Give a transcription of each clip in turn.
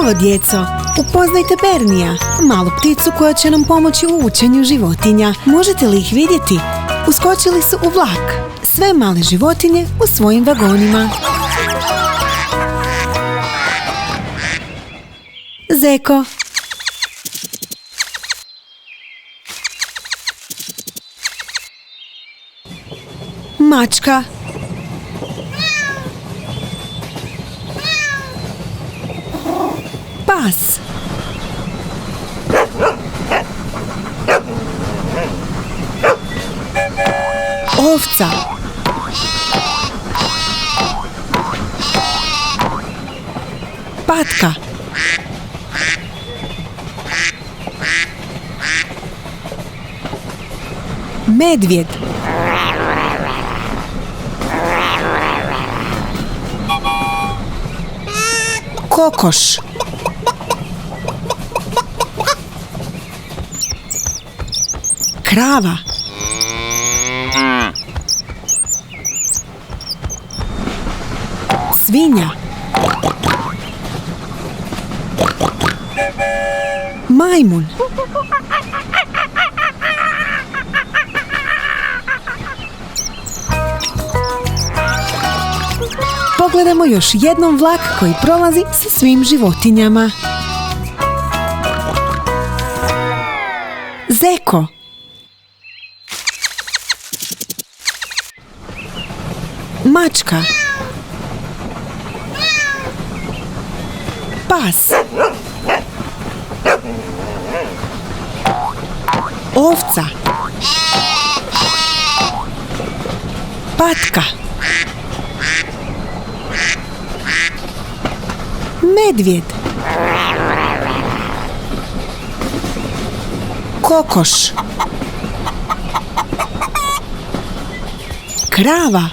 Zdravo, djeco! Upoznajte Bernija, malu pticu koja će nam pomoći u učenju životinja. Možete li ih vidjeti? Uskočili su u vlak. Sve male životinje u svojim vagonima. Zeko. Mačka. Pas. Ovca. Patka. Medvjed. Kokoš. Krava. Svinja. Majmun. Pogledajmo još jednom vlak koji prolazi sa svim životinjama. Zeko. Mačka. Pas. Ovca. Patka. Medvjed. Kokoš. Krava.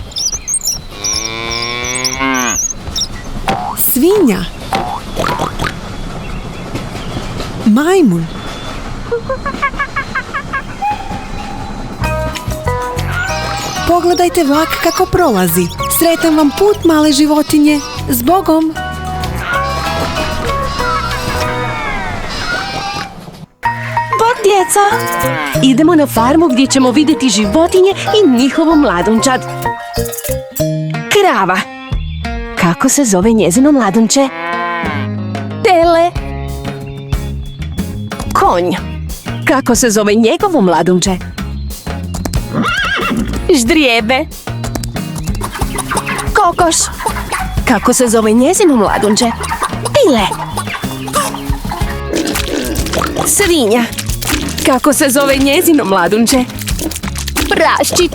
Svinja. Majmun. Pogledajte vlak kako prolazi. Sretan vam put, male životinje. Zbogom! Bok, djeca! Idemo na farmu gdje ćemo vidjeti životinje i njihovu mladunčad. Krava. Kako se zove njezino mladunče? Tele. Konj. Kako se zove njegovo mladunče? Ždrijebe. Kokoš. Kako se zove njezino mladunče? Pile. Svinja. Kako se zove njezino mladunče? Praščić.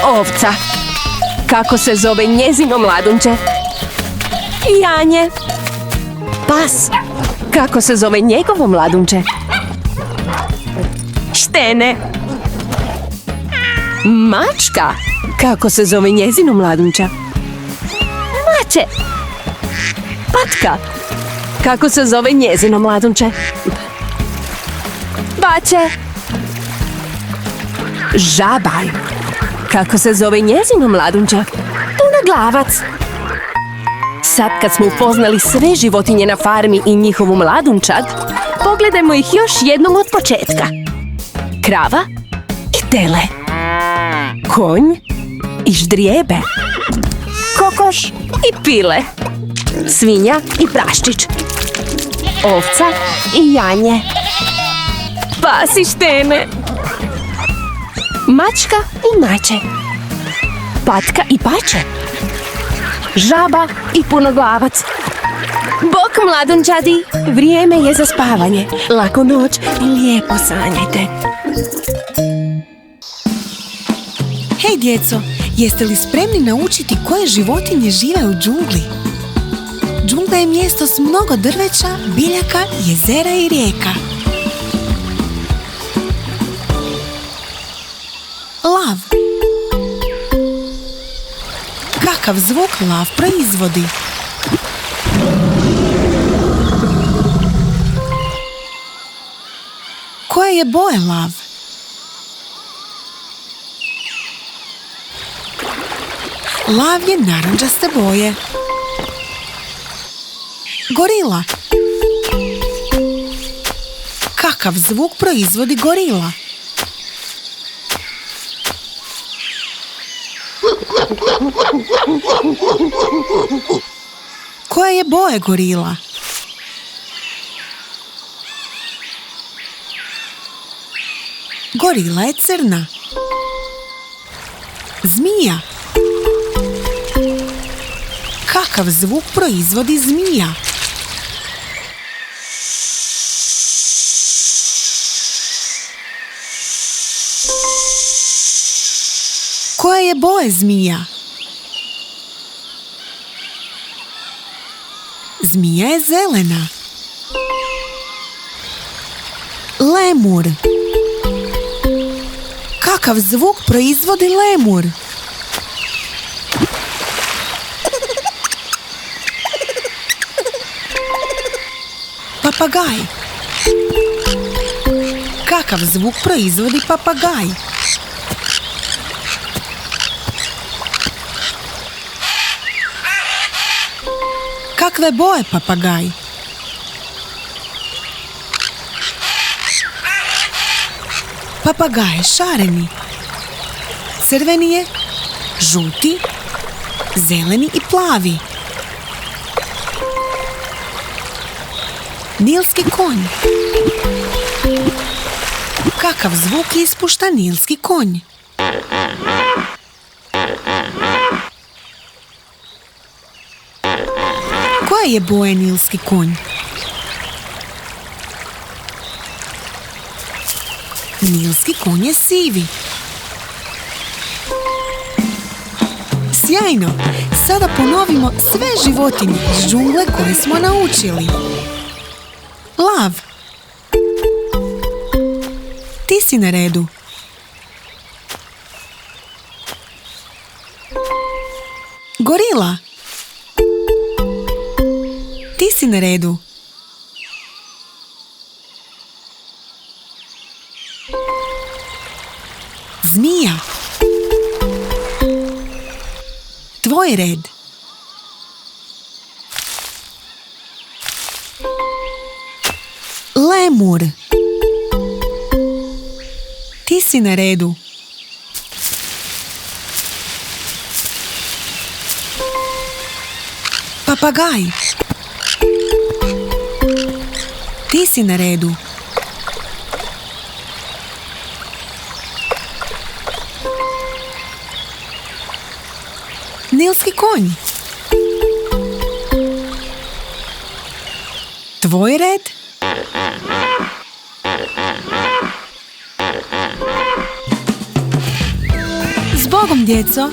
Ovca. Kako se zove njezino mladunče? Janje. Pas. Kako se zove njegovo mladunče? Štene. Mačka. Kako se zove njezino mladunča? Mače. Patka. Kako se zove njezino mladunče? Bače. Žabaj. Kako se zove njezino mladunče? Punoglavac. Sad kad smo upoznali sve životinje na farmi i njihovu mladunčad, pogledajmo ih još jednom od početka. Krava i tele. Konj i ždrijebe. Kokoš i pile. Svinja i praščić. Ovca i janje. Pas i štene. Mačka i mače. Patka i pače. Žaba i punoglavac. Bok, mladunčadi, vrijeme je za spavanje. Laku noć i lijepo sanjajte. Hej, djeco, jeste li spremni naučiti koje životinje žive u džungli? Džungla je mjesto s mnogo drveća, biljaka, jezera i rijeka. Lav. Kakav zvuk lav proizvodi? Koje je boje lav? Lav je narančaste boje. Gorila. Kakav zvuk proizvodi gorila? Koje je boje gorila? Gorila je crna. Zmija. Kakav zvuk proizvodi zmija? Koje je boje zmija? Zmija je zelena. Lemur. Kakav zvuk proizvodi lemur? Papagaj. Kakav zvuk proizvodi papagaj? Kakve boje papagaj? Papagaj je šareni. Crveni je, žuti, zeleni i plavi. Nilski konj. Kakav zvuk ispušta nilski konj? Koje je boje nilski konj? Nilski konj je sivi. Sjajno! Sada ponovimo sve životinje iz džungle koje smo naučili. Lav. Ti si na redu. Gorila. Ti si na redu. Zmija. Tvoj red. Lemur. Ti si na redu. Papagaj. Ti si na redu. Nilski konj. Tvoj red. Zbogom, djeco!